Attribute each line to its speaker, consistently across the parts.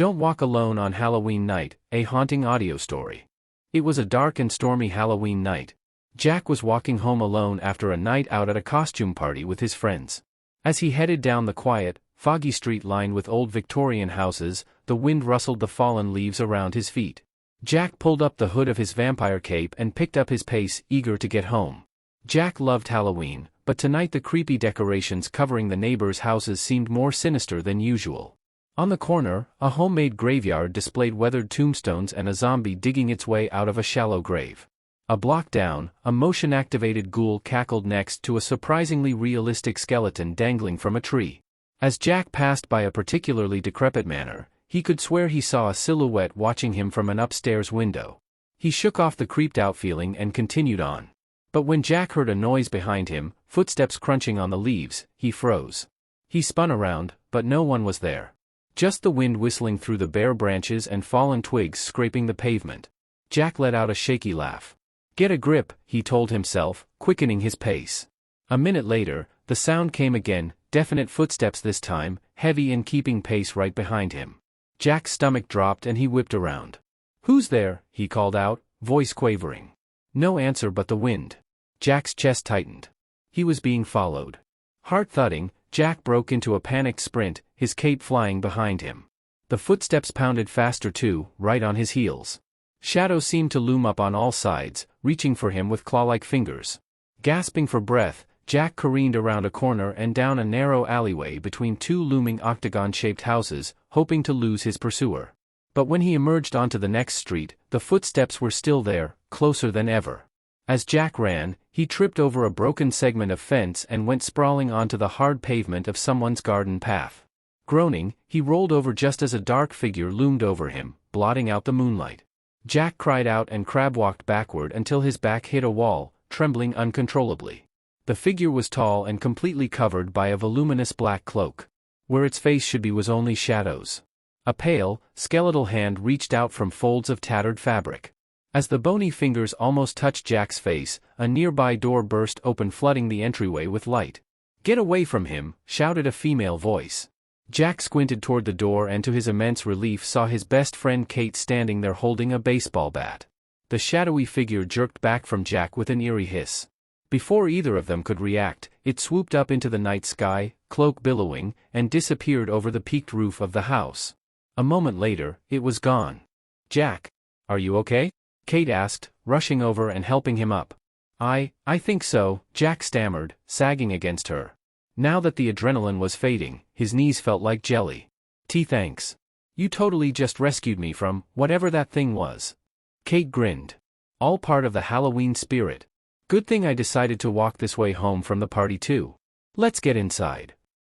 Speaker 1: Don't Walk Alone on Halloween Night, a haunting audio story. It was a dark and stormy Halloween night. Jack was walking home alone after a night out at a costume party with his friends. As he headed down the quiet, foggy street lined with old Victorian houses, the wind rustled the fallen leaves around his feet. Jack pulled up the hood of his vampire cape and picked up his pace, eager to get home. Jack loved Halloween, but tonight the creepy decorations covering the neighbors' houses seemed more sinister than usual. On the corner, a homemade graveyard displayed weathered tombstones and a zombie digging its way out of a shallow grave. A block down, a motion-activated ghoul cackled next to a surprisingly realistic skeleton dangling from a tree. As Jack passed by a particularly decrepit manor, he could swear he saw a silhouette watching him from an upstairs window. He shook off the creeped-out feeling and continued on. But when Jack heard a noise behind him, footsteps crunching on the leaves, he froze. He spun around, but no one was there. Just the wind whistling through the bare branches and fallen twigs scraping the pavement. Jack let out a shaky laugh. "Get a grip," he told himself, quickening his pace. A minute later, the sound came again, definite footsteps this time, heavy and keeping pace right behind him. Jack's stomach dropped and he whipped around. "Who's there?" he called out, voice quavering. No answer but the wind. Jack's chest tightened. He was being followed. Heart thudding, Jack broke into a panicked sprint, his cape flying behind him. The footsteps pounded faster too, right on his heels. Shadows seemed to loom up on all sides, reaching for him with claw-like fingers. Gasping for breath, Jack careened around a corner and down a narrow alleyway between two looming octagon-shaped houses, hoping to lose his pursuer. But when he emerged onto the next street, the footsteps were still there, closer than ever. As Jack ran, he tripped over a broken segment of fence and went sprawling onto the hard pavement of someone's garden path. Groaning, he rolled over just as a dark figure loomed over him, blotting out the moonlight. Jack cried out and crab-walked backward until his back hit a wall, trembling uncontrollably. The figure was tall and completely covered by a voluminous black cloak. Where its face should be was only shadows. A pale, skeletal hand reached out from folds of tattered fabric. As the bony fingers almost touched Jack's face, a nearby door burst open, flooding the entryway with light. "Get away from him," shouted a female voice. Jack squinted toward the door and to his immense relief saw his best friend Kate standing there holding a baseball bat. The shadowy figure jerked back from Jack with an eerie hiss. Before either of them could react, it swooped up into the night sky, cloak billowing, and disappeared over the peaked roof of the house. A moment later, it was gone. "Jack, are you okay?" Kate asked, rushing over and helping him up. I think so," Jack stammered, sagging against her. Now that the adrenaline was fading, his knees felt like jelly. Thanks. You totally just rescued me from whatever that thing was." Kate grinned. "All part of the Halloween spirit. Good thing I decided to walk this way home from the party too. Let's get inside."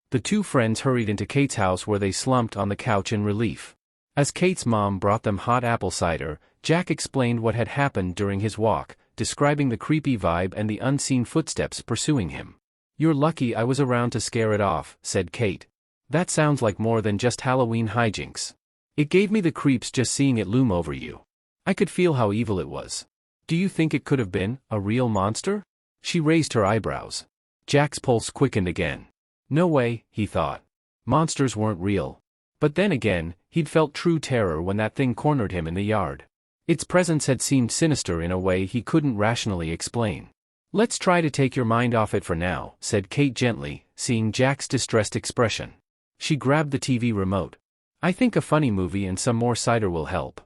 Speaker 1: The two friends hurried into Kate's house where they slumped on the couch in relief. As Kate's mom brought them hot apple cider, Jack explained what had happened during his walk, describing the creepy vibe and the unseen footsteps pursuing him. "You're lucky I was around to scare it off," said Kate. "That sounds like more than just Halloween hijinks. It gave me the creeps just seeing it loom over you. I could feel how evil it was. Do you think it could have been a real monster?" She raised her eyebrows. Jack's pulse quickened again. No way, he thought. Monsters weren't real. But then again, he'd felt true terror when that thing cornered him in the yard. Its presence had seemed sinister in a way he couldn't rationally explain. "Let's try to take your mind off it for now," said Kate gently, seeing Jack's distressed expression. She grabbed the TV remote. "I think a funny movie and some more cider will help."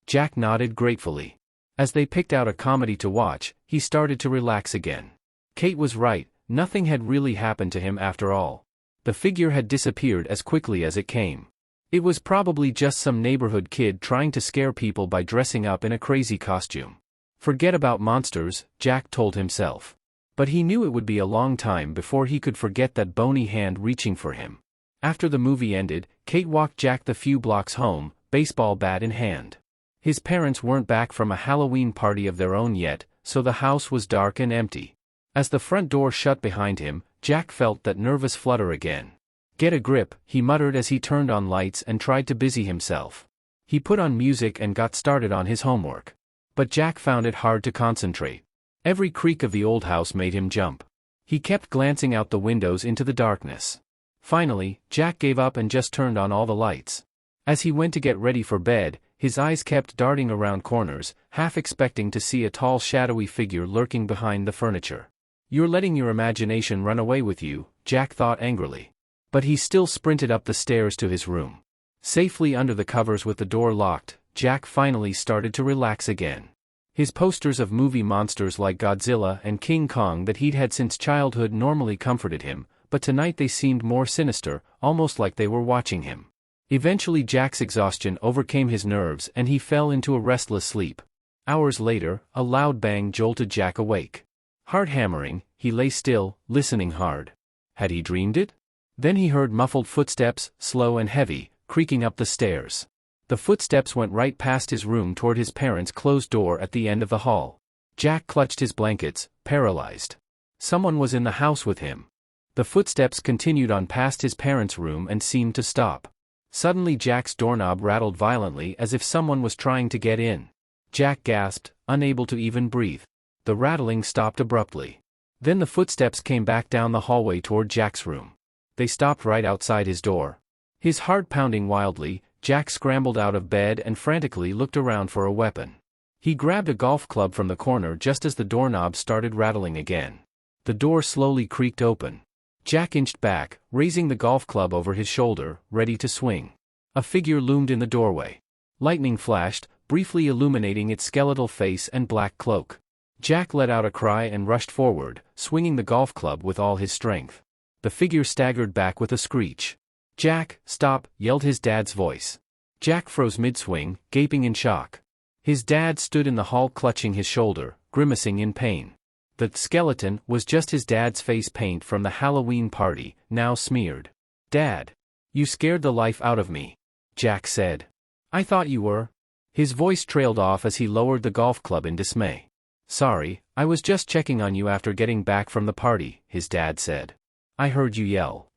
Speaker 1: Jack nodded gratefully. As they picked out a comedy to watch, he started to relax again. Kate was right, nothing had really happened to him after all. The figure had disappeared as quickly as it came. It was probably just some neighborhood kid trying to scare people by dressing up in a crazy costume. Forget about monsters, Jack told himself. But he knew it would be a long time before he could forget that bony hand reaching for him. After the movie ended, Kate walked Jack the few blocks home, baseball bat in hand. His parents weren't back from a Halloween party of their own yet, so the house was dark and empty. As the front door shut behind him, Jack felt that nervous flutter again. "Get a grip," he muttered as he turned on lights and tried to busy himself. He put on music and got started on his homework. But Jack found it hard to concentrate. Every creak of the old house made him jump. He kept glancing out the windows into the darkness. Finally, Jack gave up and just turned on all the lights. As he went to get ready for bed, his eyes kept darting around corners, half expecting to see a tall shadowy figure lurking behind the furniture. "You're letting your imagination run away with you," Jack thought angrily. But he still sprinted up the stairs to his room. Safely under the covers with the door locked, Jack finally started to relax again. His posters of movie monsters like Godzilla and King Kong that he'd had since childhood normally comforted him, but tonight they seemed more sinister, almost like they were watching him. Eventually Jack's exhaustion overcame his nerves and he fell into a restless sleep. Hours later, a loud bang jolted Jack awake. Heart hammering, he lay still, listening hard. Had he dreamed it? Then he heard muffled footsteps, slow and heavy, creaking up the stairs. The footsteps went right past his room toward his parents' closed door at the end of the hall. Jack clutched his blankets, paralyzed. Someone was in the house with him. The footsteps continued on past his parents' room and seemed to stop. Suddenly Jack's doorknob rattled violently as if someone was trying to get in. Jack gasped, unable to even breathe. The rattling stopped abruptly. Then the footsteps came back down the hallway toward Jack's room. They stopped right outside his door. His heart pounding wildly, Jack scrambled out of bed and frantically looked around for a weapon. He grabbed a golf club from the corner just as the doorknob started rattling again. The door slowly creaked open. Jack inched back, raising the golf club over his shoulder, ready to swing. A figure loomed in the doorway. Lightning flashed, briefly illuminating its skeletal face and black cloak. Jack let out a cry and rushed forward, swinging the golf club with all his strength. The figure staggered back with a screech. "Jack, stop!" yelled his dad's voice. Jack froze mid-swing, gaping in shock. His dad stood in the hall clutching his shoulder, grimacing in pain. The skeleton was just his dad's face paint from the Halloween party, now smeared. "Dad! You scared the life out of me," Jack said. "I thought you were." His voice trailed off as he lowered the golf club in dismay. "Sorry, I was just checking on you after getting back from the party," his dad said. "I heard you yell."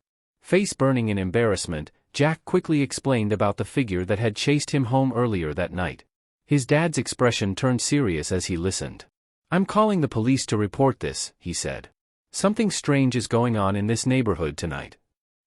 Speaker 1: Face burning in embarrassment, Jack quickly explained about the figure that had chased him home earlier that night. His dad's expression turned serious as he listened. "I'm calling the police to report this," he said. "Something strange is going on in this neighborhood tonight."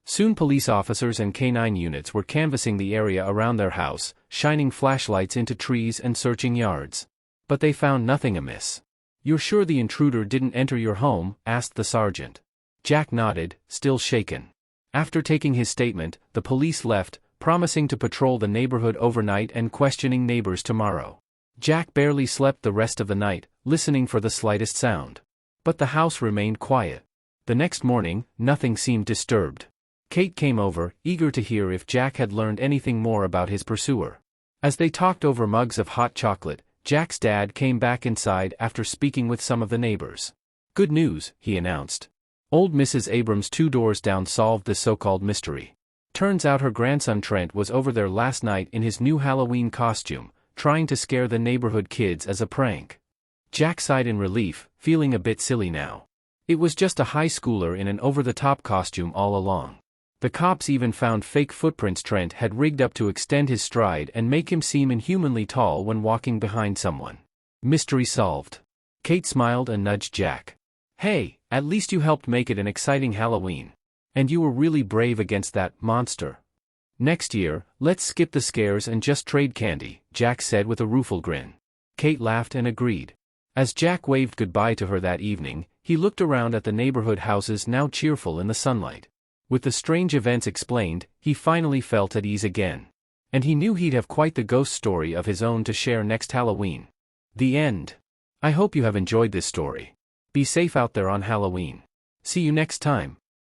Speaker 1: Soon police officers and canine units were canvassing the area around their house, shining flashlights into trees and searching yards. But they found nothing amiss. "You're sure the intruder didn't enter your home?" asked the sergeant. Jack nodded, still shaken. After taking his statement, the police left, promising to patrol the neighborhood overnight and questioning neighbors tomorrow. Jack barely slept the rest of the night, listening for the slightest sound. But the house remained quiet. The next morning, nothing seemed disturbed. Kate came over, eager to hear if Jack had learned anything more about his pursuer. As they talked over mugs of hot chocolate, Jack's dad came back inside after speaking with some of the neighbors. "Good news," he announced. "Old Mrs. Abrams 2 doors down solved the so-called mystery. Turns out her grandson Trent was over there last night in his new Halloween costume, trying to scare the neighborhood kids as a prank." Jack sighed in relief, feeling a bit silly now. It was just a high schooler in an over-the-top costume all along. The cops even found fake footprints Trent had rigged up to extend his stride and make him seem inhumanly tall when walking behind someone. Mystery solved. Kate smiled and nudged Jack. "Hey, at least you helped make it an exciting Halloween. And you were really brave against that monster. Next year, let's skip the scares and just trade candy," Jack said with a rueful grin. Kate laughed and agreed. As Jack waved goodbye to her that evening, he looked around at the neighborhood houses now cheerful in the sunlight. With the strange events explained, he finally felt at ease again. And he knew he'd have quite the ghost story of his own to share next Halloween. The end. I hope you have enjoyed this story. Be safe out there on Halloween. See you next time.